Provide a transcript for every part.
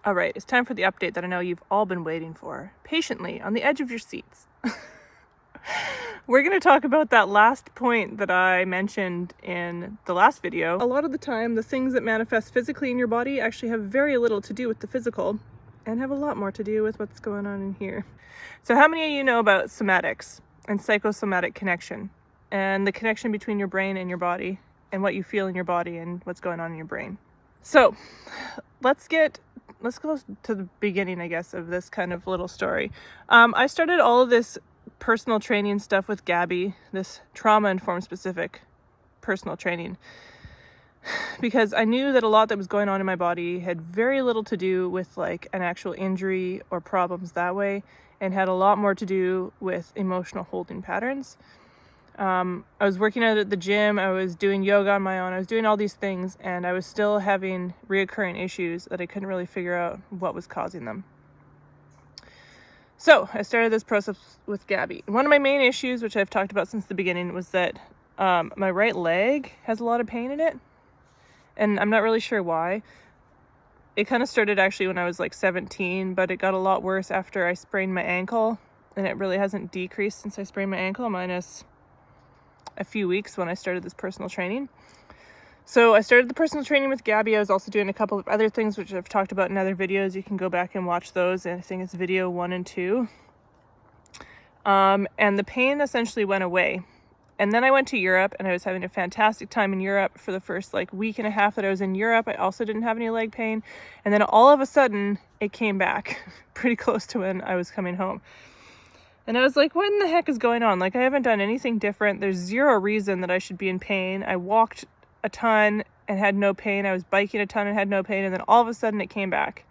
All right, it's time for the update that I know you've all been waiting for, patiently, on the edge of your seats. We're going to talk about that last point that I mentioned in the last video. A lot of the time, the things that manifest physically in your body actually have very little to do with the physical and have a lot more to do with what's going on in here. So how many of you know about somatics and psychosomatic connection and the connection between your brain and your body and what you feel in your body and what's going on in your brain? So let's go to the beginning, I guess, of this kind of little story. I started all of this personal training stuff with Gabby, this trauma-informed specific personal training, because I knew that a lot that was going on in my body had very little to do with like an actual injury or problems that way, and had a lot more to do with emotional holding patterns. I was working out at the gym, I was doing yoga on my own, I was doing all these things, and I was still having reoccurring issues that I couldn't really figure out what was causing them. So I started this process with Gabby. One of my main issues, which I've talked about since the beginning, was that my right leg has a lot of pain in it, and I'm not really sure why. It kind of started actually when I was like 17, but it got a lot worse after I sprained my ankle, and it really hasn't decreased since I sprained my ankle, minus a few weeks when I started this personal training. So I started the personal training with Gabby. I was also doing a couple of other things which I've talked about in other videos. You can go back and watch those. And I think it's video 1 and 2. And the pain essentially went away. And then I went to Europe, and I was having a fantastic time in Europe for the first like week and a half that I was in Europe. I also didn't have any leg pain. And then all of a sudden it came back pretty close to when I was coming home. And I was like, what in the heck is going on? Like, I haven't done anything different. There's zero reason that I should be in pain. I walked a ton and had no pain. I was biking a ton and had no pain. And then all of a sudden it came back.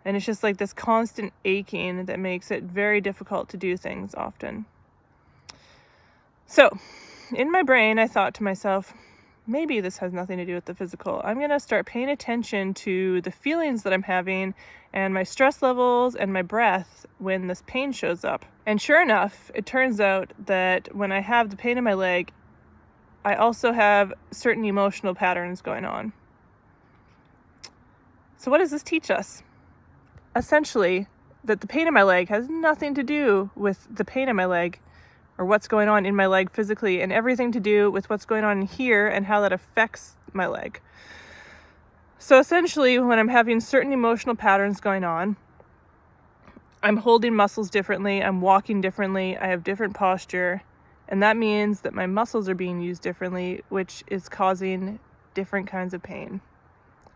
And it's just like this constant aching that makes it very difficult to do things often. So in my brain, I thought to myself, maybe this has nothing to do with the physical. I'm going to start paying attention to the feelings that I'm having and my stress levels and my breath when this pain shows up. And sure enough, it turns out that when I have the pain in my leg, I also have certain emotional patterns going on. So what does this teach us? Essentially, that the pain in my leg has nothing to do with the pain in my leg or what's going on in my leg physically, and everything to do with what's going on here and how that affects my leg. So essentially, when I'm having certain emotional patterns going on, I'm holding muscles differently, I'm walking differently, I have different posture, and that means that my muscles are being used differently, which is causing different kinds of pain,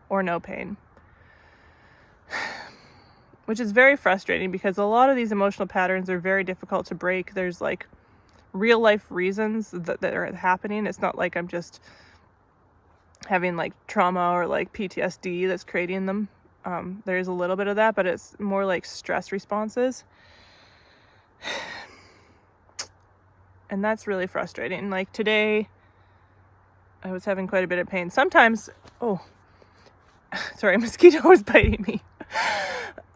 or no pain. Which is very frustrating because a lot of these emotional patterns are very difficult to break. There's like real life reasons that are happening. It's not like I'm just having like trauma or like PTSD that's creating them. There's a little bit of that, but it's more like stress responses. And that's really frustrating. Like today, I was having quite a bit of pain. Sometimes, sorry, a mosquito was biting me.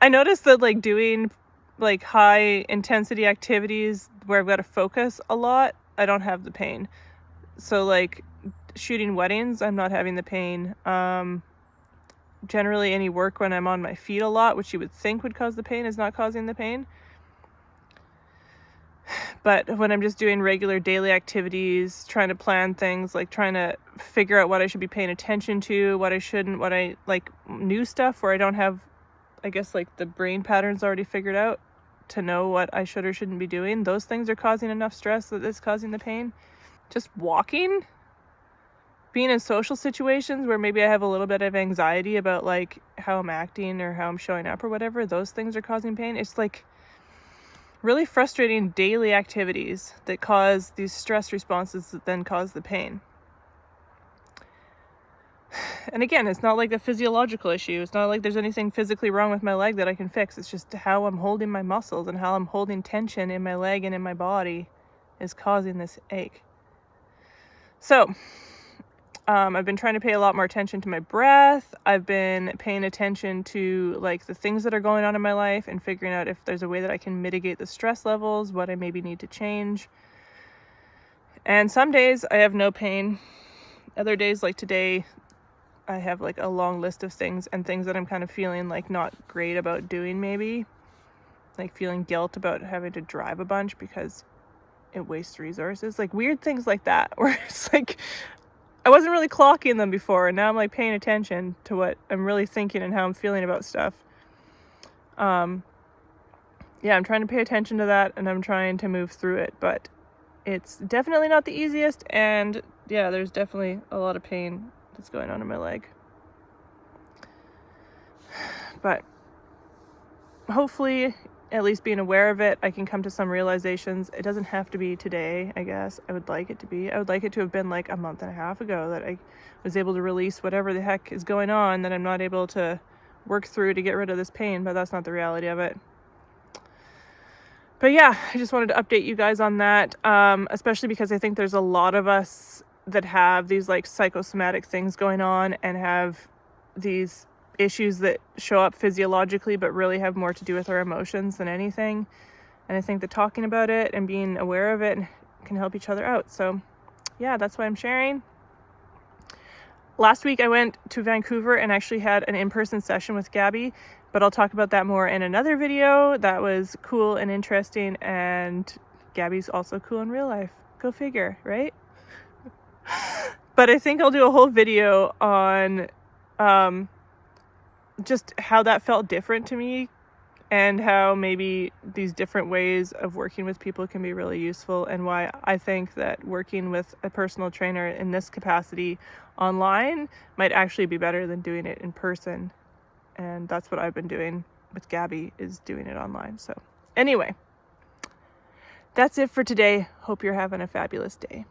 I noticed that like doing like high intensity activities where I've got to focus a lot, I don't have the pain. So like shooting weddings, I'm not having the pain. Generally any work when I'm on my feet a lot, which you would think would cause the pain, is not causing the pain. But when I'm just doing regular daily activities, trying to plan things, like trying to figure out what I should be paying attention to, what I shouldn't, what I like new stuff where I don't have, I guess like the brain patterns already figured out to know what I should or shouldn't be doing. Those things are causing enough stress that it's causing the pain. Just walking, being in social situations where maybe I have a little bit of anxiety about like how I'm acting or how I'm showing up or whatever, those things are causing pain. It's like really frustrating daily activities that cause these stress responses that then cause the pain. And again, it's not like a physiological issue. It's not like there's anything physically wrong with my leg that I can fix. It's just how I'm holding my muscles and how I'm holding tension in my leg and in my body is causing this ache. So, I've been trying to pay a lot more attention to my breath. I've been paying attention to like the things that are going on in my life and figuring out if there's a way that I can mitigate the stress levels, what I maybe need to change. And some days I have no pain. Other days like today, I have like a long list of things and things that I'm kind of feeling like not great about doing, maybe like feeling guilt about having to drive a bunch because it wastes resources, like weird things like that, where it's like I wasn't really clocking them before, and now I'm like paying attention to what I'm really thinking and how I'm feeling about stuff. Yeah, I'm trying to pay attention to that, and I'm trying to move through it, but it's definitely not the easiest, and yeah, there's definitely a lot of pain that's going on in my leg. But hopefully, at least being aware of it, I can come to some realizations. It doesn't have to be today, I guess. I would like it to be. I would like it to have been like a month and a half ago that I was able to release whatever the heck is going on that I'm not able to work through to get rid of this pain, but that's not the reality of it. But yeah, I just wanted to update you guys on that, especially because I think there's a lot of us that have these like psychosomatic things going on and have these issues that show up physiologically but really have more to do with our emotions than anything. And I think that talking about it and being aware of it can help each other out. So yeah, that's why I'm sharing. Last week I went to Vancouver and actually had an in-person session with Gabby, but I'll talk about that more in another video. That was cool and interesting, and Gabby's also cool in real life. Go figure, right? But I think I'll do a whole video on just how that felt different to me, and how maybe these different ways of working with people can be really useful, and why I think that working with a personal trainer in this capacity online might actually be better than doing it in person. And that's what I've been doing with Gabby, is doing it online. So anyway, that's it for today. Hope you're having a fabulous day.